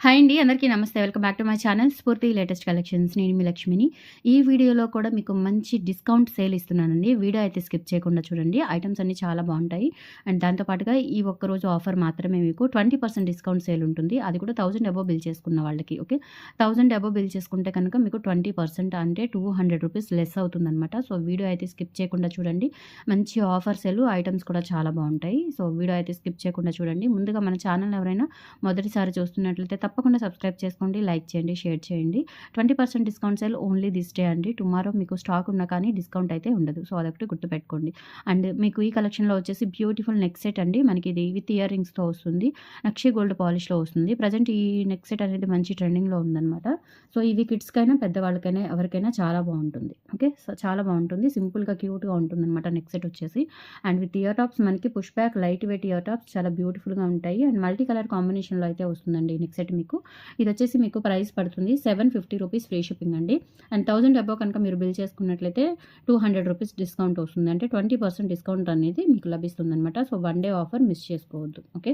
Hi అండి, అందరికీ నమస్తే. Welcome back to my channel స్ఫూర్తి లేటెస్ట్ కలెక్షన్స్. నేను మీ లక్ష్మిని. ఈ వీడియోలో కూడా మీకు మంచి డిస్కౌంట్ సేల్ ఇస్తున్నానండి. వీడియో అయితే స్కిప్ చేయకుండా చూడండి. ఐటమ్స్ అన్నీ చాలా బాగుంటాయి. అండ్ దాంతో పాటుగా ఈ ఒక్కరోజు ఆఫర్ మాత్రమే మీకు 20% డిస్కౌంట్ సేల్ ఉంటుంది. అది కూడా 1000 అబోవ్ బిల్ చేసుకున్న వాళ్ళకి. ఓకే, 1000 అబోవ్ బిల్ చేసుకుంటే కనుక మీకు 20% అంటే 200 రూపీస్ లెస్ అవుతుందన్నమాట. సో వీడియో అయితే స్కిప్ చేయకుండా చూడండి. మంచి ఆఫర్ సేల్, ఐటమ్స్ కూడా చాలా బాగుంటాయి. సో వీడియో అయితే స్కిప్ చేయకుండా చూడండి. ముందుగా మన ఛానల్ ఎవరైనా మొదటిసారి చూస్తున్నట్లయితే తప్పకుండా సబ్స్క్రైబ్ చేసుకోండి, లైక్ చేయండి, షేర్ చేయండి. 20% discount sale only this day అండి. టుమారో మీకు స్టాక్ ఉన్నా కానీ డిస్కౌంట్ అయితే ఉండదు. సో అదొకటి గుర్తుపెట్టుకోండి. అండ్ మీకు ఈ కలెక్షన్లో వచ్చేసి బ్యూటిఫుల్ నెక్ సెట్ అండి. మనకి ఇది విత్ ఇయర్ రింగ్స్తో వస్తుంది. నక్షి గోల్డ్ పాలిష్లో వస్తుంది. ప్రజెంట్ ఈ నెక్ సెట్ అనేది మంచి ట్రెండింగ్లో ఉందన్నమాట. సో ఇవి కిడ్స్కైనా పెద్దవాళ్ళకైనా ఎవరికైనా చాలా బాగుంటుంది. ఓకే, సో చాలా బాగుంటుంది. సింపుల్గా క్యూట్గా ఉంటుంది అనమాట నెక్ సెట్ వచ్చేసి. అండ్ విత్ ఇయర్ టాప్స్ మనకి push back light weight ear tops చాలా బ్యూటిఫుల్గా ఉంటాయి. అండ్ మల్టీ కలర్ కాంబినేషన్లో అయితే వస్తుందండి ఈ నెక్ సెట్. మీకు ఇది వచ్చేసి మీకు ప్రైస్ పడుతుంది 750 రూపీస్ ఫ్రీ షిప్పింగ్ అండి. అండ్ 1000 అబోవ్ కనుక మీరు బిల్ చేసుకున్నట్లయితే 200 రూపీస్ డిస్కౌంట్ వస్తుంది. అంటే 20% డిస్కౌంట్ అనేది మీకు లభిస్తుంది అనమాట. సో 1 డే ఆఫర్ మిస్ చేసుకోవద్దు. ఓకే,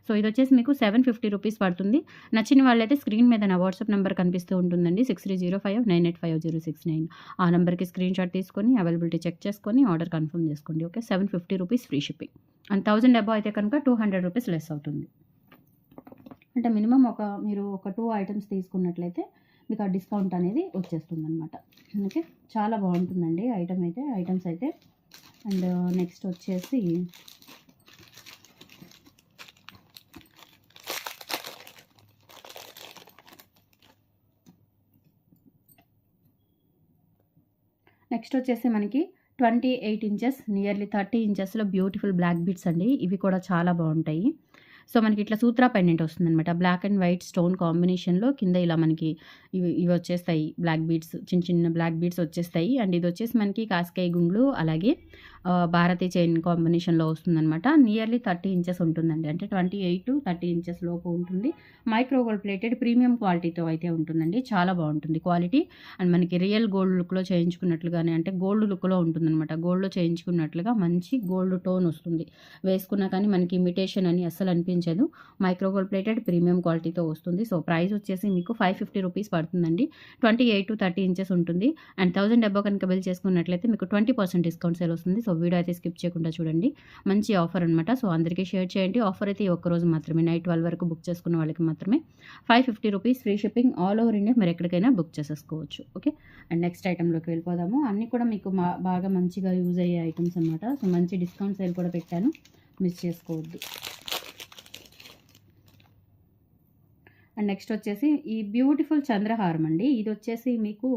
సో ఇది వచ్చేసి మీకు 750 రూపీస్ పడుతుంది. నచ్చిన వాళ్ళైతే స్క్రీన్ మీద నా వాట్సాప్ నెంబర్ కనిపిస్తూ ఉంటుందండి, 6305985069. ఆ నెంబర్కి స్క్రీన్ షాట్ తీసుకొని అవైలబిలిటీ చెక్ చేసుకొని ఆర్డర్ కన్ఫర్మ్ చేసుకోండి. Okay, 750 rupees free shipping. And 1000 above అయితే కనుక 200 రూపీస్ లెస్ అవుతుంది. అంటే మినిమం మీరు ఒక 2 ఐటమ్స్ తీసుకున్నట్లయితే మీకు ఆ డిస్కౌంట్ అనేది వచ్చేస్తుంది అనమాట. ఓకే, చాలా బాగుంటుందండి ఐటమ్స్ అయితే. అండ్ నెక్స్ట్ వచ్చేసి మనకి 28 ఇంచెస్ నియర్లీ 30 ఇంచెస్లో బ్యూటిఫుల్ బ్లాక్ బీడ్స్ అండి. ఇవి కూడా చాలా బాగుంటాయి. సో మనకి ఇట్లా సూత్రా పెండెంట్ వస్తుందనమాట. బ్లాక్ అండ్ వైట్ స్టోన్ కాంబినేషన్లో కింద ఇలా మనకి ఇవి వచ్చేస్తాయి బ్లాక్ బీడ్స్, చిన్న చిన్న బ్లాక్ బీడ్స్ వచ్చేస్తాయి. అండ్ ఇది వచ్చేసి మనకి కాస్కాయ గుండ్లు అలాగే భారతీ చైన్ కాంబినేషన్లో వస్తుందనమాట. నియర్లీ 30 ఇంచెస్ ఉంటుందండి. అంటే 28 to 30 ఇంచెస్ లోపు ఉంటుంది. మైక్రో గోల్డ్ ప్లేటెడ్ ప్రీమియం క్వాలిటీతో అయితే ఉంటుందండి. చాలా బాగుంటుంది క్వాలిటీ. అండ్ మనకి రియల్ గోల్డ్ లుక్లో చేయించుకున్నట్లుగానే, అంటే గోల్డ్ లుక్లో ఉంటుందన్నమాట. గోల్డ్లో చేయించుకున్నట్లుగా మంచి గోల్డ్ టోన్ వస్తుంది. వేసుకున్నా కానీ మనకి ఇమిటేషన్ అని అస్సలు అనిపించదు. మైక్రో గోల్డ్ ప్లేటెడ్ ప్రీమియం క్వాలిటీతో వస్తుంది. సో ప్రైస్ వచ్చేసి మీకు 550 రూపీస్ పడుతుందండి. 28 to 30 ఇంచెస్ ఉంటుంది. అండ్ 1000 అబోవ్ కనుక బిల్ చేసుకున్నట్లయితే మీకు 20% డిస్కౌంట్ సేల్ వస్తుంది. సో వీడియో అయితే స్కిప్ చేయకుండా చూడండి. మంచి ఆఫర్ అనమాట. సో అందరికీ షేర్ చేయండి. ఆఫర్ అయితే ఈ ఒక్కరోజు మాత్రమే, నైట్ 12 వరకు బుక్ చేసుకున్న వాళ్ళకి మాత్రమే 550 rupees free shipping. All over India మీరు ఎక్కడికైనా బుక్ చేసేసుకోవచ్చు. ఓకే, అండ్ నెక్స్ట్ ఐటెంలోకి వెళ్ళిపోదాము. అన్నీ కూడా మీకు బాగా మంచిగా యూజ్ అయ్యే ఐటమ్స్ అనమాట. సో మంచి డిస్కౌంట్ సేల్ కూడా పెట్టాను, మిస్ చేసుకోవద్దు. అండ్ నెక్స్ట్ వచ్చేసి ఈ బ్యూటిఫుల్ చంద్రహారం అండి. ఇది వచ్చేసి మీకు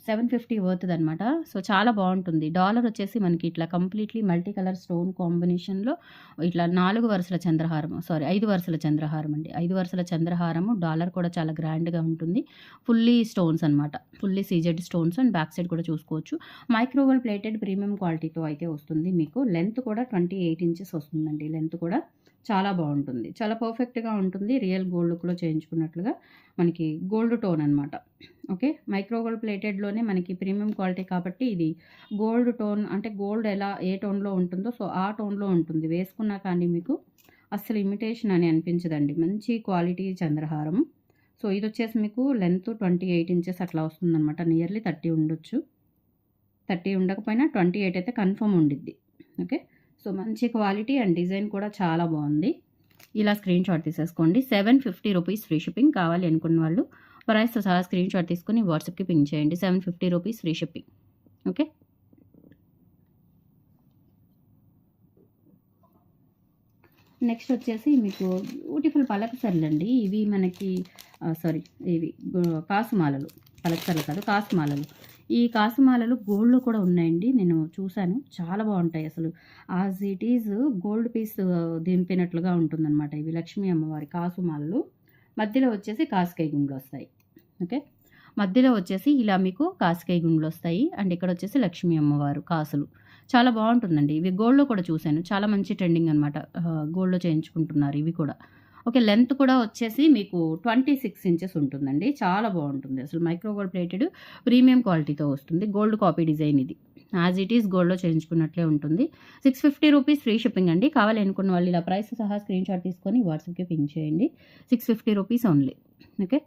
750 వర్త్ది అనమాట. సో చాలా బాగుంటుంది. డాలర్ వచ్చేసి మనకి ఇట్లా కంప్లీట్లీ మల్టీ కలర్ స్టోన్ కాంబినేషన్లో ఇట్లా 5 వరుసల చంద్రహారం అండి. 5 వరుసల చంద్రహారము. డాలర్ కూడా చాలా గ్రాండ్గా ఉంటుంది. ఫుల్లీ స్టోన్స్ అనమాట, fully CZ stones. And back side కూడా చూసుకోవచ్చు. మైక్రోవేవ్ ప్లేటెడ్ ప్రీమియం క్వాలిటీతో అయితే వస్తుంది. మీకు లెంత్ కూడా 28 ఇంచెస్ వస్తుందండి. లెంత్ కూడా చాలా బాగుంటుంది, చాలా పర్ఫెక్ట్గా ఉంటుంది. రియల్ గోల్డ్ లుక్లో చేయించుకున్నట్లుగా మనకి గోల్డ్ టోన్ అనమాట. ఓకే, మైక్రో గోల్డ్ ప్లేటెడ్లోనే మనకి ప్రీమియం క్వాలిటీ కాబట్టి ఇది గోల్డ్ టోన్, అంటే గోల్డ్ ఏ టోన్లో ఉంటుందో సో ఆ టోన్లో ఉంటుంది. వేసుకున్నా కానీ మీకు అస్సలు ఇమిటేషన్ అని అనిపించదండి. మంచి క్వాలిటీ చంద్రహారం. సో ఇది వచ్చేసి మీకు లెంత్ 28 ఇంచెస్ అట్లా వస్తుందన్నమాట. నియర్లీ 30 ఉండొచ్చు. 30 ఉండకపోయినా 28 అయితే కన్ఫర్మ్ ఉండిద్ది. ఓకే, సో మంచి క్వాలిటీ అండ్ డిజైన్ కూడా చాలా బాగుంది. ఇలా స్క్రీన్ షాట్ తీసేసుకోండి. 750 రూపీస్ ఫ్రీ షిప్పింగ్. కావాలి అనుకున్న వాళ్ళు ప్రైస్తో సహా స్క్రీన్ షాట్ తీసుకుని వాట్సాప్కి పింక్ చేయండి. 750 rupees free shipping. Okay, next వచ్చేసి మీకు బ్యూటిఫుల్ పలకసర్లు అండి. ఇవి మనకి ఇవి కాసుమాలలు, పలకసర్లు కాదు కాసుమాలలు. ఈ కాసుమాలలు గోల్డ్లో కూడా ఉన్నాయండి. నేను చూశాను, చాలా బాగుంటాయి. అసలు as it is gold piece దింపినట్లుగా ఉంటుందన్నమాట. ఇవి లక్ష్మీ అమ్మవారి కాసుమాలలు. మధ్యలో వచ్చేసి కాస్కాయ గుండ్లు వస్తాయి. ఓకే, మధ్యలో వచ్చేసి ఇలా మీకు కాస్కాయ గుండ్లు వస్తాయి. అండ్ ఇక్కడ వచ్చేసి లక్ష్మీ అమ్మవారు కాసులు. చాలా బాగుంటుందండి. ఇవి గోల్డ్లో కూడా చూశాను, చాలా మంచి ట్రెండింగ్ అనమాట. గోల్డ్లో చేయించుకుంటున్నారు ఇవి కూడా. ఓకే, లెంత్ కూడా వచ్చేసి మీకు 26 ఇంచెస్ ఉంటుందండి. చాలా బాగుంటుంది. అసలు మైక్రో గోల్డ్ ప్లేటెడ్ ప్రీమియం క్వాలిటీతో వస్తుంది. గోల్డ్ కాపీ డిజైన్ ఇది. యాజ్ ఇట్ ఈస్ గోల్డ్లో చేయించుకున్నట్లే ఉంటుంది. 650 రూపీస్ ఫ్రీ షిప్పింగ్ అండి. కావాలి అనుకున్న వాళ్ళు ఇలా ప్రైస్ సహా స్క్రీన్ షాట్ తీసుకొని వాట్సాప్కి పింక్ చేయండి. 650 rupees only. Okay,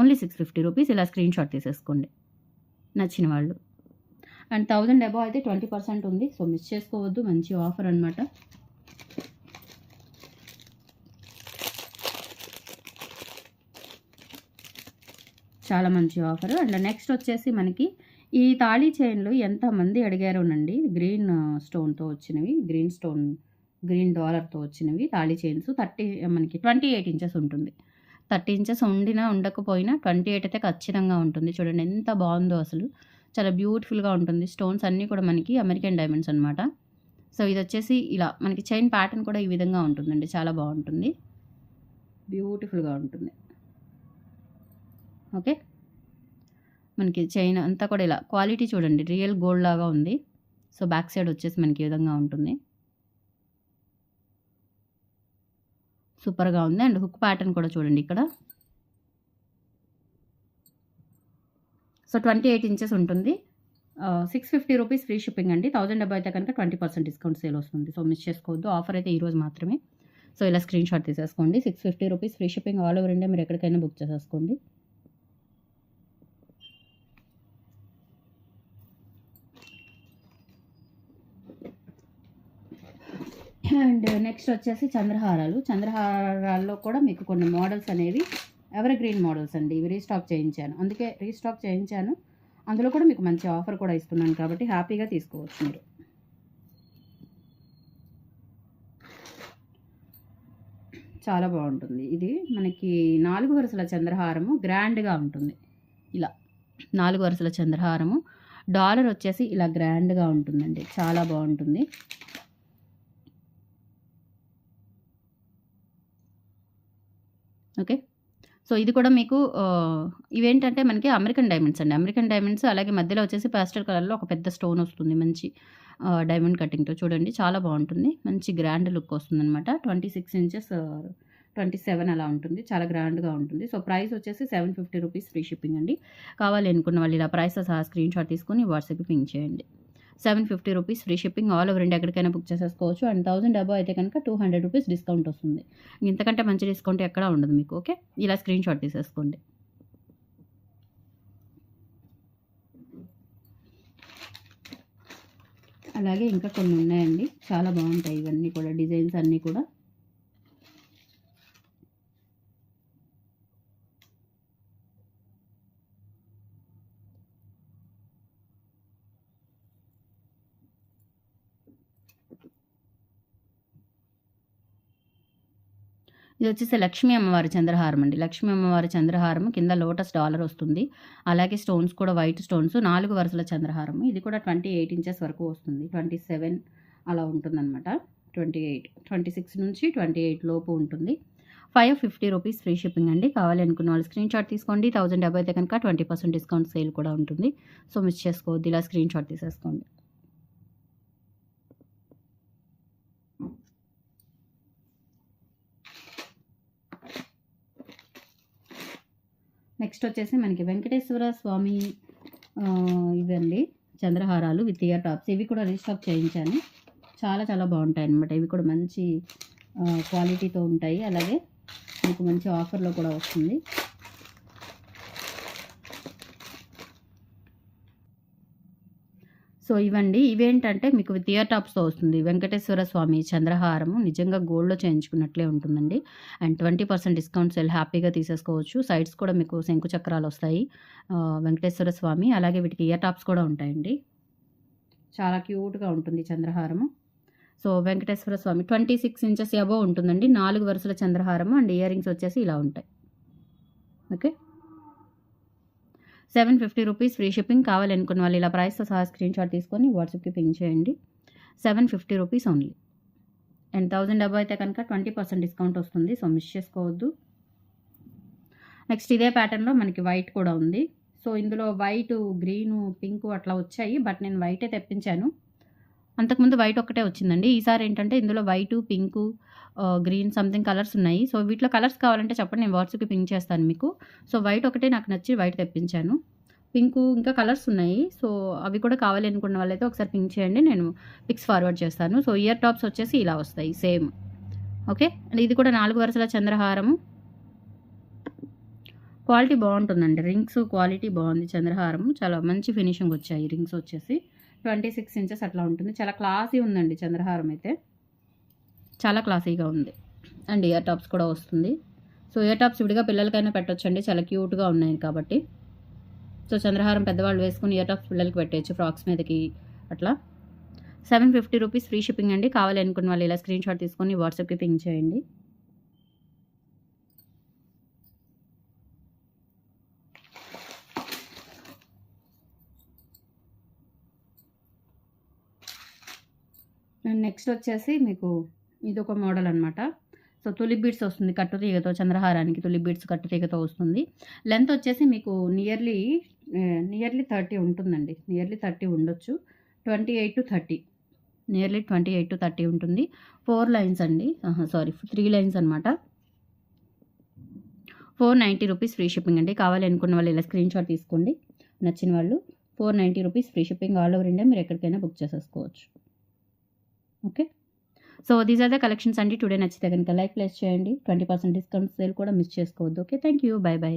only 650 rupees. ఇలా స్క్రీన్ షాట్ తీసేసుకోండి నచ్చిన వాళ్ళు. అండ్ 1000 అబోవ్ అయితే 20% ఉంది. సో మిస్ చేసుకోవద్దు, మంచి ఆఫర్ అనమాట. చాలా మంచి ఆఫర్. అండ్ నెక్స్ట్ వచ్చేసి మనకి ఈ తాళీ చైన్లు ఎంతమంది అడిగారోనండి. గ్రీన్ స్టోన్తో వచ్చినవి, గ్రీన్ డాలర్తో వచ్చినవి తాళీ చైన్స్. మనకి 28 ఇంచెస్ ఉంటుంది. 30 ఇంచెస్ ఉండినా ఉండకపోయినా 28 అయితే ఖచ్చితంగా ఉంటుంది. చూడండి ఎంత బాగుందో అసలు, చాలా బ్యూటిఫుల్గా ఉంటుంది. స్టోన్స్ అన్నీ కూడా మనకి అమెరికన్ డైమండ్స్ అనమాట. సో ఇది వచ్చేసి ఇలా మనకి చైన్ ప్యాటర్న్ కూడా ఈ విధంగా ఉంటుందండి. చాలా బాగుంటుంది, బ్యూటిఫుల్గా ఉంటుంది. ఓకే, మనకి చైన్ అంతా కూడా ఇలా క్వాలిటీ చూడండి, రియల్ గోల్డ్ లాగా ఉంది. సో బ్యాక్ సైడ్ వచ్చేసి మనకి ఈ విధంగా ఉంటుంది, సూపర్గా ఉంది. అండ్ హుక్ ప్యాటర్న్ కూడా చూడండి ఇక్కడ. సో 28 ఇంచెస్ ఉంటుంది. 650 రూపీస్ ఫ్రీ షిప్పింగ్ అండి. 1000 అబోవ్ అయితే కనుక 20% డిస్కౌంట్ సేల్ వస్తుంది. సో మిస్ చేసుకోవద్దు, ఆఫర్ అయితే ఈరోజు మాత్రమే. సో ఇలా స్క్రీన్ షాట్ తీసేసుకోండి. 650 rupees free shipping all over India. మీరు ఎక్కడికైనా బుక్ చేసేసుకోండి. అండ్ నెక్స్ట్ వచ్చేసి చంద్రహారాల్లో కూడా మీకు కొన్ని మోడల్స్ అనేవి ఎవర్ గ్రీన్ మోడల్స్ అండి. ఇవి రీస్టాక్ చేయించాను. అందులో కూడా మీకు మంచి ఆఫర్ కూడా ఇస్తున్నాను కాబట్టి హ్యాపీగా తీసుకోవచ్చు మీరు. చాలా బాగుంటుంది. ఇది మనకి 4 వరుసల చంద్రహారము గ్రాండ్గా ఉంటుంది. ఇలా 4 వరుసల చంద్రహారము, డాలర్ వచ్చేసి ఇలా గ్రాండ్గా ఉంటుందండి. చాలా బాగుంటుంది. ఓకే, సో ఇది కూడా మీకు ఇవేంటంటే మనకి అమెరికన్ డైమండ్స్ అండి. అమెరికన్ డైమండ్స్, అలాగే మధ్యలో వచ్చేసి పాస్టల్ కలర్లో ఒక పెద్ద స్టోన్ వస్తుంది మంచి డైమండ్ కటింగ్తో. చూడండి చాలా బాగుంటుంది, మంచి గ్రాండ్ లుక్ వస్తుంది అనమాట. 26 ఇంచెస్ 27 అలా ఉంటుంది, చాలా గ్రాండ్గా ఉంటుంది. సో ప్రైస్ వచ్చేసి 750 రూపీస్ ఫ్రీ షిప్పింగ్ అండి. కావాలి అనుకున్న వాళ్ళు ఇలా ప్రైస్ సహా స్క్రీన్ షాట్ తీసుకొని వాట్సాప్కి పింక్ చేయండి. 750 rupees free shipping all over India. ఎక్కడికైనా బుక్ చేసేసుకోవచ్చు. అండ్ 1000 అబోవ్ అయితే కనుక 200 రూపీస్ డిస్కౌంట్ వస్తుంది. ఇంతకంటే మంచి డిస్కౌంట్ ఎక్కడా ఉండదు మీకు. ఓకే, ఇలా స్క్రీన్ షాట్ తీసేసుకోండి. అలాగే ఇంకా కొన్ని ఉన్నాయండి, చాలా బాగుంటాయి ఇవన్నీ కూడా, డిజైన్స్ అన్నీ కూడా. ఇది వచ్చేసి లక్ష్మీ అమ్మవారి చంద్రహారం అండి. లక్ష్మీ అమ్మవారి చంద్రహారం కింద లోటస్ డాలర్ వస్తుంది. అలాగే స్టోన్స్ కూడా వైట్ స్టోన్స్, 4 వరుసల చంద్రహారం. ఇది కూడా 28 ఇంచెస్ వరకు వస్తుంది. 27 అలా ఉంటుందన్నమాట. 26 నుంచి 28 లోపు ఉంటుంది. 550 రూపీస్ ఫ్రీ షిప్పింగ్ అండి. కావాలి అనుకున్న వాళ్ళు స్క్రీన్ షాట్ తీసుకోండి. 1000 అబోవ్ అయితే కనుక 20% డిస్కౌంట్ సేల్ కూడా ఉంటుంది. సో మిస్ చేసుకోవద్దు, ఇలా స్క్రీన్ షాట్ తీసేసుకోండి. నెక్స్ట్ వచ్చేసి మనకి వెంకటేశ్వర స్వామి ఇవండి చంద్రహారాలు విత్ ఇయర్ టాప్స్. ఇవి కూడా రీస్టాక్ చేయించాను. చాలా చాలా బాగుంటాయి అన్నమాట. ఇవి కూడా మంచి క్వాలిటీతో ఉంటాయి. అలాగే మీకు మంచి ఆఫర్లో కూడా వస్తుంది. సో ఇవండి, ఇవేంటంటే మీకు విత్ ఇయర్ టాప్స్తో వస్తుంది. వెంకటేశ్వర స్వామి చంద్రహారము నిజంగా గోల్డ్లో చేయించుకున్నట్లే ఉంటుందండి. అండ్ 20% డిస్కౌంట్ సేల్ హ్యాపీగా తీసేసుకోవచ్చు. సైడ్స్ కూడా మీకు శంకు చక్రాలు వస్తాయి వెంకటేశ్వర స్వామి. అలాగే వీటికి ఇయర్ టాప్స్ కూడా ఉంటాయండి. చాలా క్యూట్గా ఉంటుంది చంద్రహారము. సో వెంకటేశ్వర స్వామి 26 ఇంచెస్ అబోవ్ ఉంటుందండి. 4 వరుసల చంద్రహారము. అండ్ ఇయర్ రింగ్స్ వచ్చేసి ఇలా ఉంటాయి. Okay, 750 rupees free shipping. కావాలనుకున్న వాళ్ళు ఇలా ప్రైస్తో సహా స్క్రీన్ షాట్ తీసుకొని వాట్సాప్కి పింక్ చేయండి. 750 రూపీస్ ఓన్లీ. అండ్ 1000 అబోవ్ అయితే కనుక 20% డిస్కౌంట్ వస్తుంది. సో మిస్ చేసుకోవద్దు. నెక్స్ట్ ఇదే ప్యాటర్న్లో మనకి వైట్ కూడా ఉంది. సో ఇందులో వైట్, గ్రీను, పింకు అట్లా వచ్చాయి. బట్ నేను వైటే తెప్పించాను. అంతకుముందు వైట్ ఒక్కటే వచ్చిందండి. ఈసారి ఏంటంటే ఇందులో white, pink, green something colours ఉన్నాయి. సో వీటిలో కలర్స్ కావాలంటే చెప్పండి, నేను వాట్సాప్కి పింక్ చేస్తాను మీకు. సో వైట్ ఒకటే నాకు నచ్చి వైట్ తెప్పించాను. పింకు ఇంకా కలర్స్ ఉన్నాయి. సో, అవి కూడా కావాలి అనుకున్న వాళ్ళైతే ఒకసారి పింక్ చేయండి. నేను పిక్స్ ఫార్వర్డ్ చేస్తాను. సో, ఇయర్ టాప్స్ వచ్చేసి ఇలా వస్తాయి సేమ్. ఓకే. అండ్ ఇది కూడా 4 వరుసల చంద్రహారము. క్వాలిటీ బాగుంటుందండి. రింగ్స్ క్వాలిటీ బాగుంది. చంద్రహారము చాలా మంచి ఫినిషింగ్ వచ్చాయి. రింగ్స్ వచ్చేసి 26 ఇంచెస్ అట్లా ఉంటుంది. చాలా క్లాసీ ఉందండి చంద్రహారం అయితే. చాలా క్లాసీగా ఉంది. అండ్ ఇయర్ టాప్స్ కూడా వస్తుంది. సో, ఇయర్ టాప్స్ విడిగా పిల్లలకైనా పెట్టొచ్చండి. చాలా క్యూట్గా ఉన్నాయి కాబట్టి. సో, చంద్రహారం పెద్దవాళ్ళు వేసుకుని ఇయర్ టాప్స్ పిల్లలకి పెట్టేయచ్చు ఫ్రాక్స్ మీదకి అట్లా. 750 రూపీస్ ఫ్రీ షిప్పింగ్ అండి. కావాలి అనుకున్న వాళ్ళు ఇలా స్క్రీన్ షాట్ తీసుకొని వాట్సాప్కి పింక్ చేయండి. అండ్ నెక్స్ట్ వచ్చేసి మీకు ఇదొక మోడల్ అనమాట. సో, తులిప్ బీడ్స్ వస్తుంది కట్టుతీగతో. చంద్రహారానికి తులిప్ బీడ్స్ కట్టుతీగతో వస్తుంది. లెంత్ వచ్చేసి మీకు నియర్లీ 30 ఉంటుందండి. నియర్లీ 30 ఉండొచ్చు. 28-30 నియర్లీ 28-30 ఉంటుంది. 4 లైన్స్ అండి. 3 లైన్స్ అనమాట. 490 రూపీస్ ఫ్రీ షిప్పింగ్ అండి. కావాలి అనుకున్న వాళ్ళు ఇలా స్క్రీన్ షాట్ తీసుకోండి. నచ్చిన వాళ్ళు 490 rupees free shipping all over India. మీరు ఎక్కడికైనా బుక్ చేసేసుకోవచ్చు. Okay. So, these are the collections అండి. టుడే నచ్చితే కనుక లైక్ ప్లేస్ చేయండి. 20% డిస్కౌంట్ సేల్ కూడా మిస్ చేసుకోవద్దు. Okay. Thank you. Bye by.